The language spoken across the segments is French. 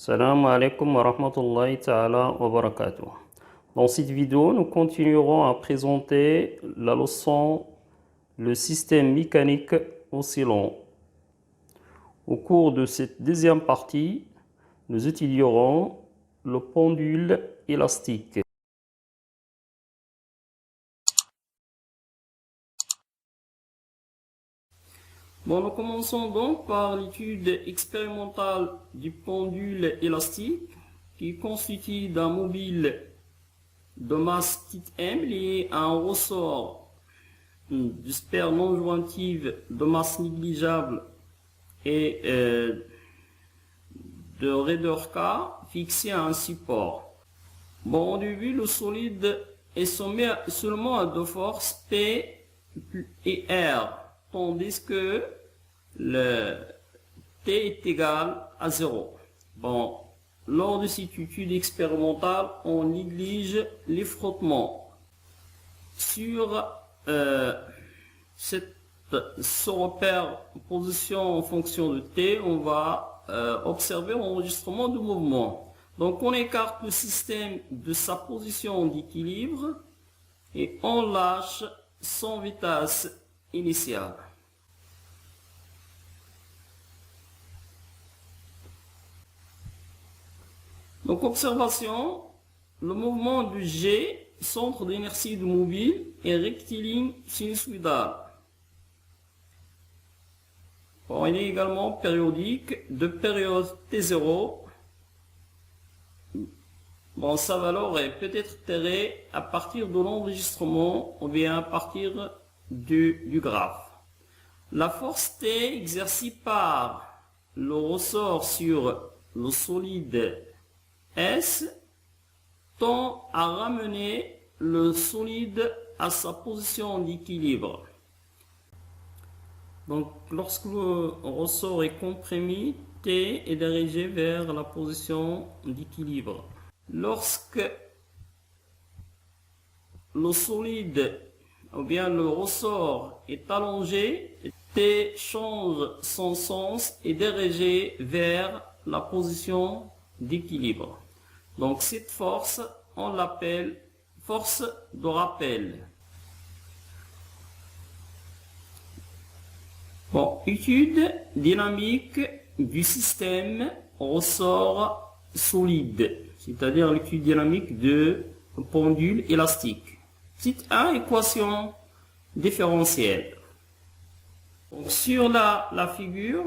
Salam alaikum wa rahmatullahi ta'ala wa barakatuh. Dans cette vidéo, nous continuerons à présenter la leçon le système mécanique oscillant. Au cours de cette deuxième partie, nous étudierons le pendule élastique. Bon, nous commençons donc par l'étude expérimentale du pendule élastique qui constitue d'un mobile de masse petite m lié à un ressort de sphère non jointive de masse négligeable et de raideur K fixé à un support. Bon, au début, le solide est soumis seulement à deux forces P et R, tandis que le T est égal à 0. Bon, lors de cette étude expérimentale, on néglige les frottements. Sur ce repère position en fonction de T, on va observer l'enregistrement du mouvement. Donc on écarte le système de sa position d'équilibre et on lâche son vitesse initiale. Donc observation, le mouvement du G, centre d'inertie du mobile, est rectiligne sinusoïdal. Bon, il est également périodique de période T0. Bon, sa valeur est peut-être tirée à partir de l'enregistrement ou bien à partir du graphe. La force T exercée par le ressort sur le solide S tend à ramener le solide à sa position d'équilibre. Donc, lorsque le ressort est comprimé, T est dirigé vers la position d'équilibre. Lorsque le solide ou bien le ressort est allongé, T change son sens et est dirigé vers la position d'équilibre. Donc cette force, on l'appelle force de rappel. Bon, étude dynamique du système ressort solide, c'est-à-dire l'étude dynamique de pendule élastique. Type 1, équation différentielle. Donc, sur la figure,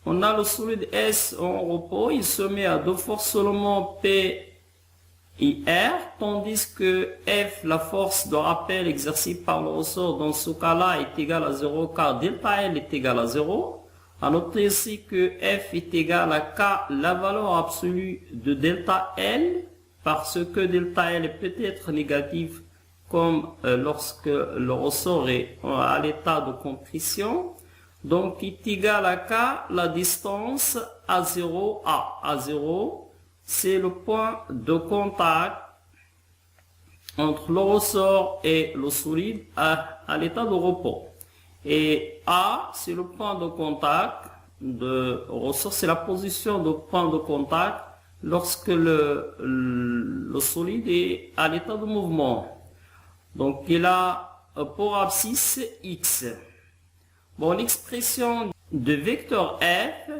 on a le solide S en repos, il se met à deux forces seulement P et R, tandis que F, la force de rappel exercée par le ressort dans ce cas-là est égale à 0 car delta L est égal à 0. À noter ici que F est égal à K, la valeur absolue de delta L, parce que delta L peut être négatif comme lorsque le ressort est à l'état de compression. Donc, est égal à K, la distance A0, A0, c'est le point de contact entre le ressort et le solide à l'état de repos. Et A, c'est le point de contact de ressort, c'est la position de point de contact lorsque le solide est à l'état de mouvement. Donc, il a pour abscisse X. Bon, l'expression de vecteur F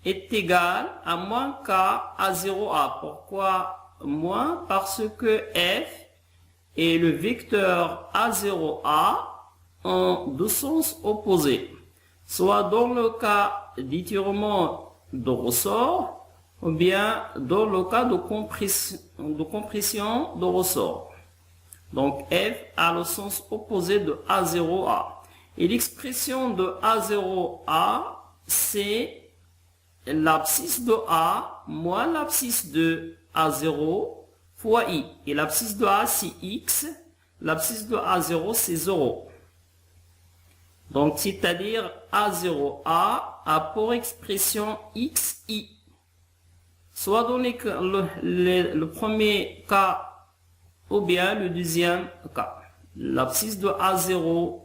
est égale à moins K à 0A. Pourquoi moins? Parce que F est le vecteur A0A en deux sens opposés. Soit dans le cas d'étirement de ressort, ou bien dans le cas de compression de ressort. Donc F a le sens opposé de A0A. Et l'expression de A0A, c'est l'abscisse de A moins l'abscisse de A0 fois I. Et l'abscisse de A, c'est X. L'abscisse de A0, c'est 0. Donc, c'est-à-dire A0A a pour expression XI. Soit donné que le premier cas ou bien le deuxième cas. L'abscisse de A0A,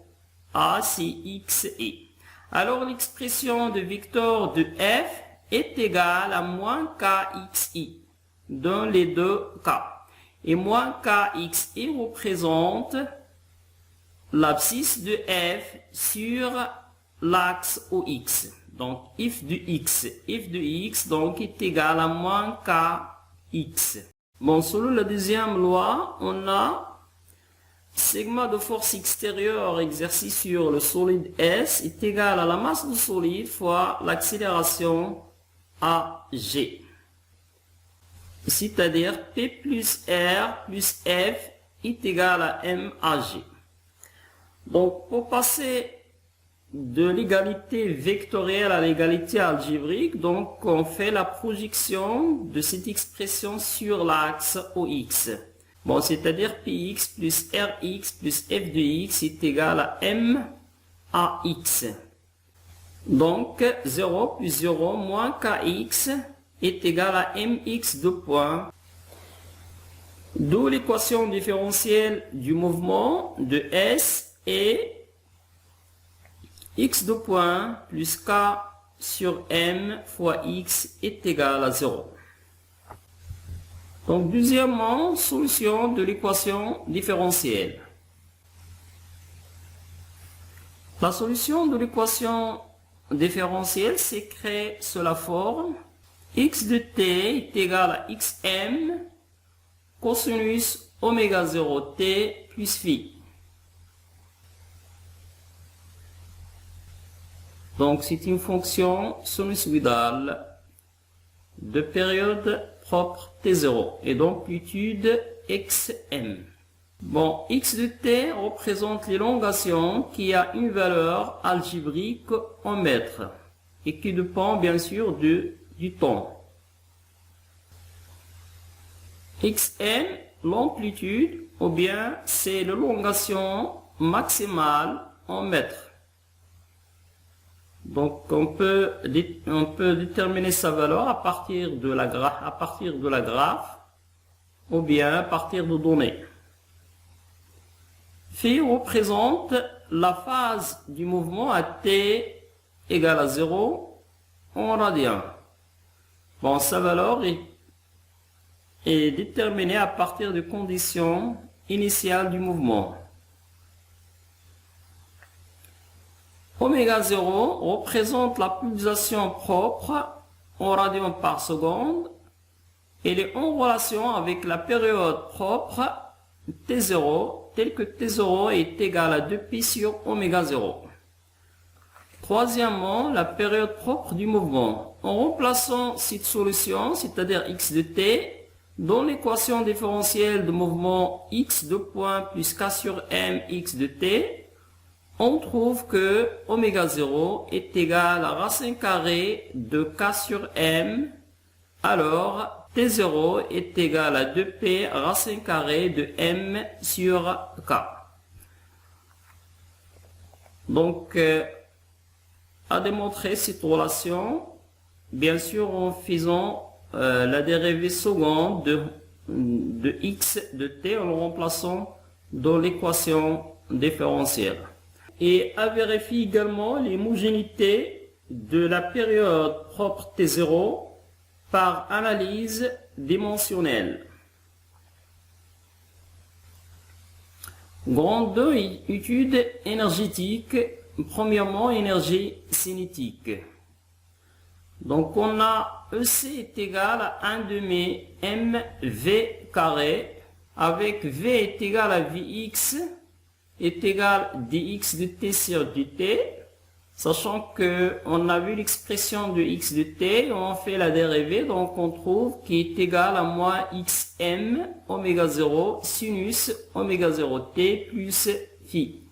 c'est XI. Alors, l'expression de vecteur de F est égal à moins KXI dans les deux cas. Et moins KXI représente l'abscisse de f sur l'axe OX. Donc, if de x donc est égal à moins kx. Bon, selon la deuxième loi, on a sigma de force extérieure exercée sur le solide S est égal à la masse du solide fois l'accélération AG. C'est-à-dire P plus R plus F est égal à MAG. Donc, pour passer de l'égalité vectorielle à l'égalité algébrique, donc on fait la projection de cette expression sur l'axe OX. Bon, c'est-à-dire Px plus Rx plus f de x est égal à MAX. Donc 0 plus 0 moins Kx est égal à Mx de point. D'où l'équation différentielle du mouvement de S et x de point plus k sur m fois x est égal à 0. Donc, deuxièmement, solution de l'équation différentielle. La solution de l'équation différentielle s'écrit sous la forme x de t est égal à xm cosinus oméga 0 t plus phi. Donc, c'est une fonction sinusoïdale de période propre T0 et d'amplitude xm. Bon, x de t représente l'élongation qui a une valeur algébrique en mètres et qui dépend bien sûr du temps. Xm, l'amplitude, ou bien c'est l'élongation maximale en mètres. Donc, on peut déterminer sa valeur à partir de la graphe ou bien à partir de données. Phi représente la phase du mouvement à t égale à 0 en radian. Bon, sa valeur est déterminée à partir des conditions initiales du mouvement. Oméga 0 représente la pulsation propre en radians par seconde. Elle est en relation avec la période propre T0, telle que T0 est égal à 2pi sur oméga 0. Troisièmement, la période propre du mouvement. En remplaçant cette solution, c'est-à-dire x de t, dans l'équation différentielle de mouvement x de point plus k sur m x de t, on trouve que oméga 0 est égal à racine carrée de k sur m, alors T0 est égal à 2p racine carrée de m sur k. Donc, à démontrer cette relation, bien sûr en faisant la dérivée seconde de x de t en le remplaçant dans l'équation différentielle. Et à vérifier également l'homogénéité de la période propre T0 par analyse dimensionnelle. Grande 2, étude énergétique. Premièrement, énergie cinétique. Donc, on a EC est égal à 1 demi mv carré, avec V est égal à Vx est égal dx de t sur dt, sachant que on a vu l'expression de x de t, on fait la dérivée, donc on trouve qu'il est égal à moins xm oméga 0 sinus oméga 0 t plus phi.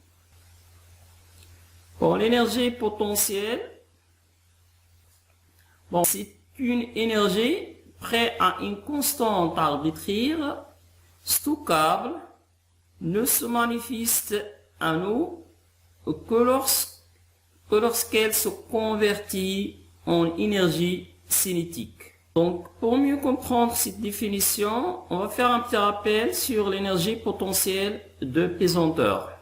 Bon, l'énergie potentielle, bon, c'est une énergie près à une constante arbitraire, stockable, ne se manifeste à nous que lorsqu'elle se convertit en énergie cinétique. Donc, pour mieux comprendre cette définition, on va faire un petit rappel sur l'énergie potentielle de pesanteur.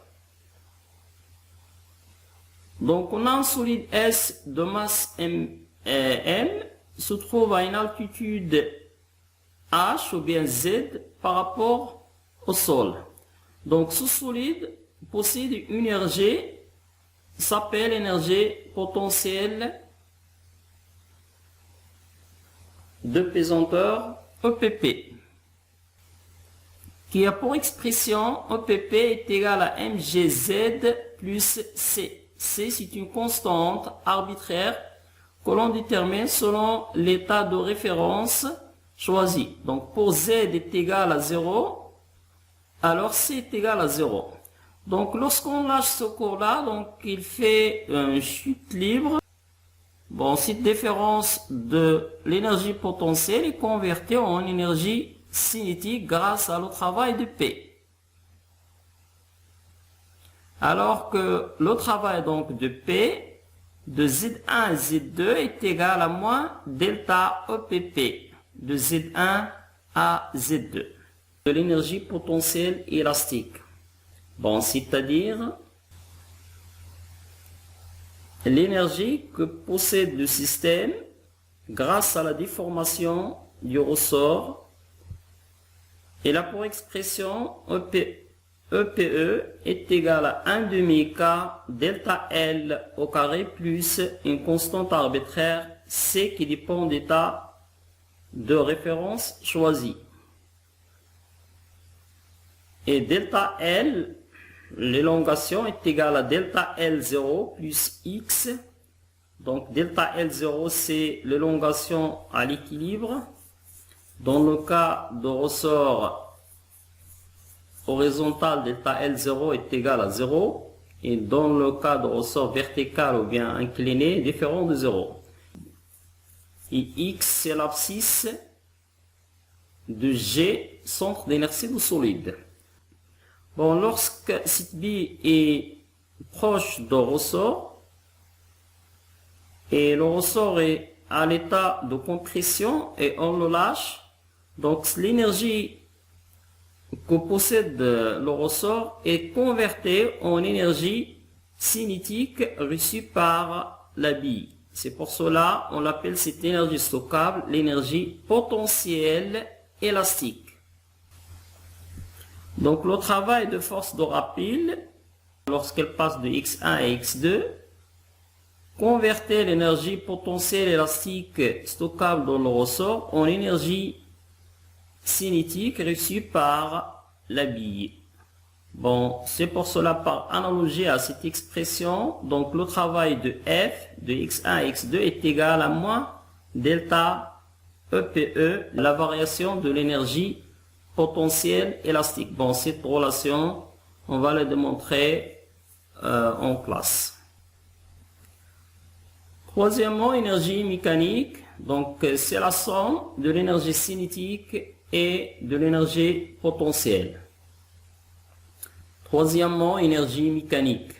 Donc, on a un solide S de masse m, se trouve à une altitude H ou bien Z par rapport au sol. Donc ce solide possède une énergie, s'appelle énergie potentielle de pesanteur EPP, qui a pour expression EPP est égal à mgz plus C. C, c'est une constante arbitraire que l'on détermine selon l'état de référence choisi. Donc pour Z est égal à 0, alors C est égal à 0. Donc lorsqu'on lâche ce cours-là, donc il fait une chute libre. Bon, cette différence de l'énergie potentielle est convertie en énergie cinétique grâce à le travail de P. Alors que le travail donc de P de Z1 à Z2 est égal à moins delta EPP de Z1 à Z2 de l'énergie potentielle élastique. Bon, c'est-à-dire l'énergie que possède le système grâce à la déformation du ressort. Et là pour expression EPE est égal à 1 demi K delta L au carré plus une constante arbitraire C qui dépend d'état de référence choisi. Et delta L, l'élongation est égale à delta L0 plus X. Donc delta L0 c'est l'élongation à l'équilibre. Dans le cas de ressort horizontal, delta L0 est égal à 0. Et dans le cas de ressort vertical ou bien incliné, différent de 0. Et X c'est l'abscisse de G, centre d'inertie du solide. Bon, lorsque cette bille est proche du ressort et le ressort est à l'état de compression et on le lâche, donc l'énergie que possède le ressort est convertie en énergie cinétique reçue par la bille. C'est pour cela qu'on l'appelle cette énergie stockable l'énergie potentielle élastique. Donc le travail de force de rappel, lorsqu'elle passe de X1 à X2, convertit l'énergie potentielle élastique stockable dans le ressort en énergie cinétique reçue par la bille. Bon, c'est pour cela par analogie à cette expression, donc le travail de F de X1 à X2 est égal à moins delta EPE, la variation de l'énergie potentiel élastique. Bon, cette relation, on va la démontrer en classe. Troisièmement, énergie mécanique. Donc, c'est la somme de l'énergie cinétique et de l'énergie potentielle. Troisièmement, énergie mécanique.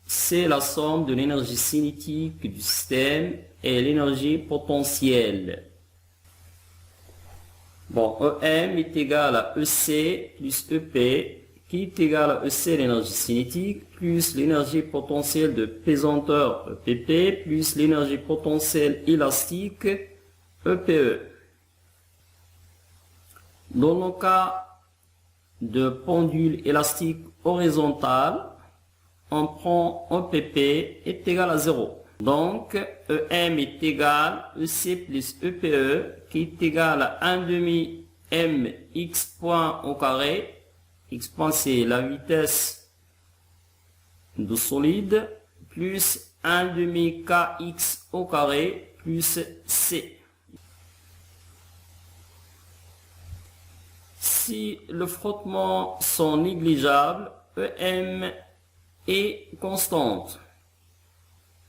C'est la somme de l'énergie cinétique du système et l'énergie potentielle. Bon, EM est égal à EC plus EP, qui est égal à EC l'énergie cinétique, plus l'énergie potentielle de pesanteur EPP, plus l'énergie potentielle élastique EPE. Dans le cas de pendule élastique horizontale, on prend EPP est égal à 0. Donc, EM est égal à EC plus EPE, qui est égal à 1 demi M x point au carré. X point c'est la vitesse du solide, plus 1 demi Kx au carré, plus C. Si le frottement sont négligeables, EM est constante.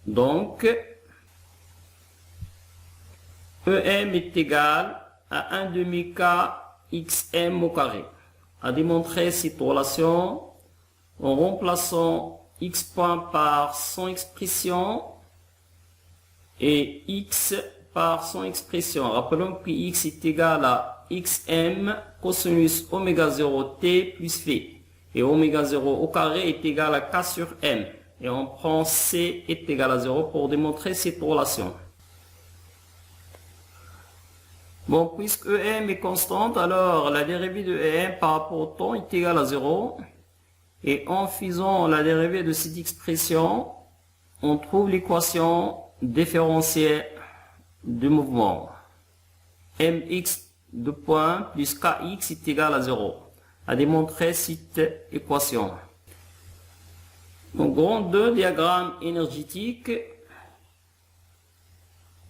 Donc, EM est égal à 1 demi K XM au carré. À démontrer cette relation en remplaçant X point par son expression et X par son expression. Rappelons que X est égal à XM cosinus oméga 0 T plus V. Et oméga 0 au carré est égal à K sur M. Et on prend C est égal à 0 pour démontrer cette relation. Bon, puisque EM est constante, alors la dérivée de EM par rapport au temps est égale à 0. Et en faisant la dérivée de cette expression, on trouve l'équation différentielle du mouvement. Mx de point plus Kx est égal à 0. À démontrer cette équation. Donc, grand 2, diagramme énergétique.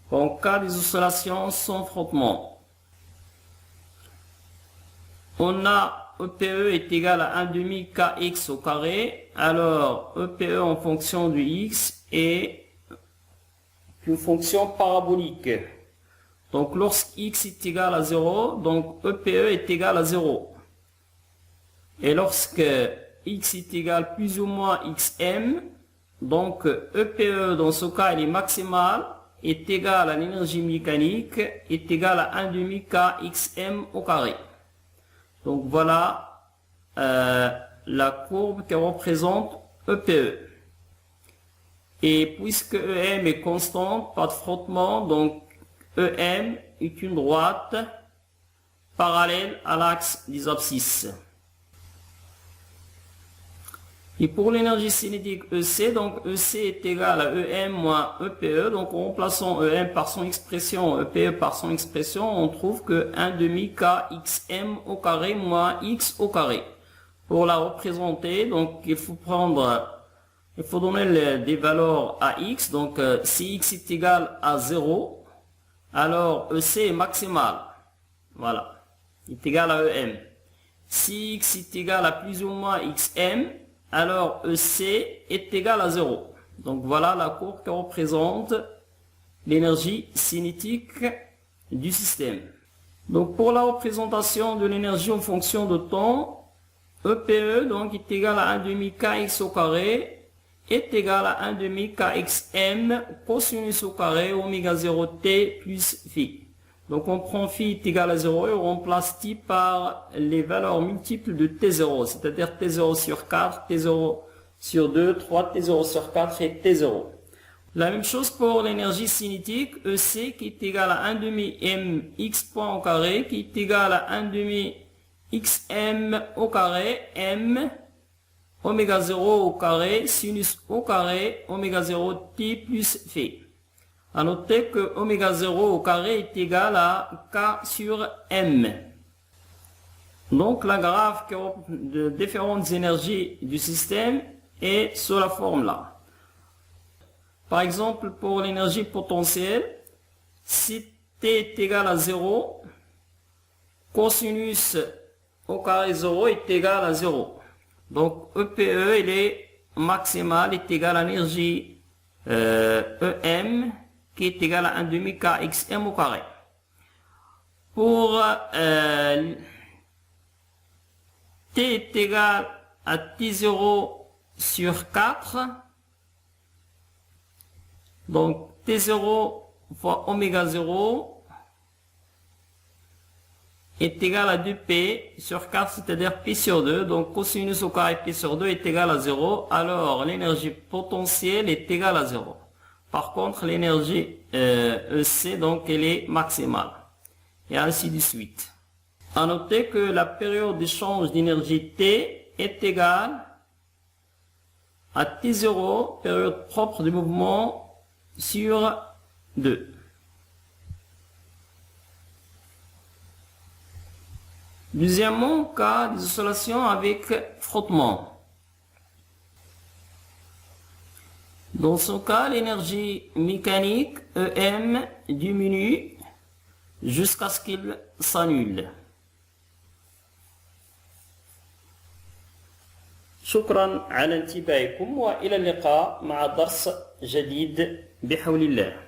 En cas des oscillations sans frottement, on a EPE est égal à 1 demi kx au carré. Alors, EPE en fonction du x est une fonction parabolique. Donc, lorsque x est égal à 0, donc EPE est égal à 0. Et lorsque x est égal plus ou moins xm, donc EPE dans ce cas il est maximal, est égal à l'énergie mécanique, est égal à 1 demi kxm au carré. Donc voilà la courbe qui représente EPE. Et puisque EM est constante, pas de frottement, donc EM est une droite parallèle à l'axe des abscisses. Et pour l'énergie cinétique EC, donc EC est égal à EM moins EPE. Donc en remplaçant EM par son expression, EPE par son expression, on trouve que 1 demi kxm au carré moins x au carré. Pour la représenter, donc il faut donner des valeurs à x. Donc si x est égal à 0, alors EC est maximal. Voilà, il est égal à EM. Si x est égal à plus ou moins xm, alors EC est égal à 0. Donc voilà la courbe qui représente l'énergie cinétique du système. Donc pour la représentation de l'énergie en fonction de temps, EPE donc est égal à 1 demi kx au carré est égal à 1 demi kxm cosinus au carré oméga 0 t plus phi. Donc on prend phi est égal à 0 et on remplace t par les valeurs multiples de t0, c'est-à-dire t0 sur 4, t0 sur 2, 3, t0 sur 4 et t0. La même chose pour l'énergie cinétique, EC qui est égal à 1 demi mx point au carré, qui est égal à 1 demi xm au carré, m, oméga 0 au carré, sinus au carré, oméga 0 t plus phi. À noter que oméga 0 au carré est égal à K sur M. Donc la graphe de différentes énergies du système est sous la forme là. Par exemple, pour l'énergie potentielle, si T est égal à 0, cosinus au carré 0 est égal à 0. Donc EPE il est maximal, est égal à l'énergie EM, qui est égal à 1 demi kxm au carré. Pour t est égal à t0 sur 4, donc t0 fois oméga 0 est égal à 2p sur 4, c'est-à-dire p sur 2, donc cosinus au carré p sur 2 est égal à 0, alors l'énergie potentielle est égale à 0. Par contre, l'énergie EC, donc, elle est maximale. Et ainsi de suite. À noter que la période d'échange d'énergie T est égale à T0, période propre du mouvement, sur 2. Deuxièmement, cas des oscillations avec frottement. Dans ce cas, l'énergie mécanique EM diminue jusqu'à ce qu'il s'annule. شكرا على انتباهكم وإلى اللقاء مع درس جديد بحول الله.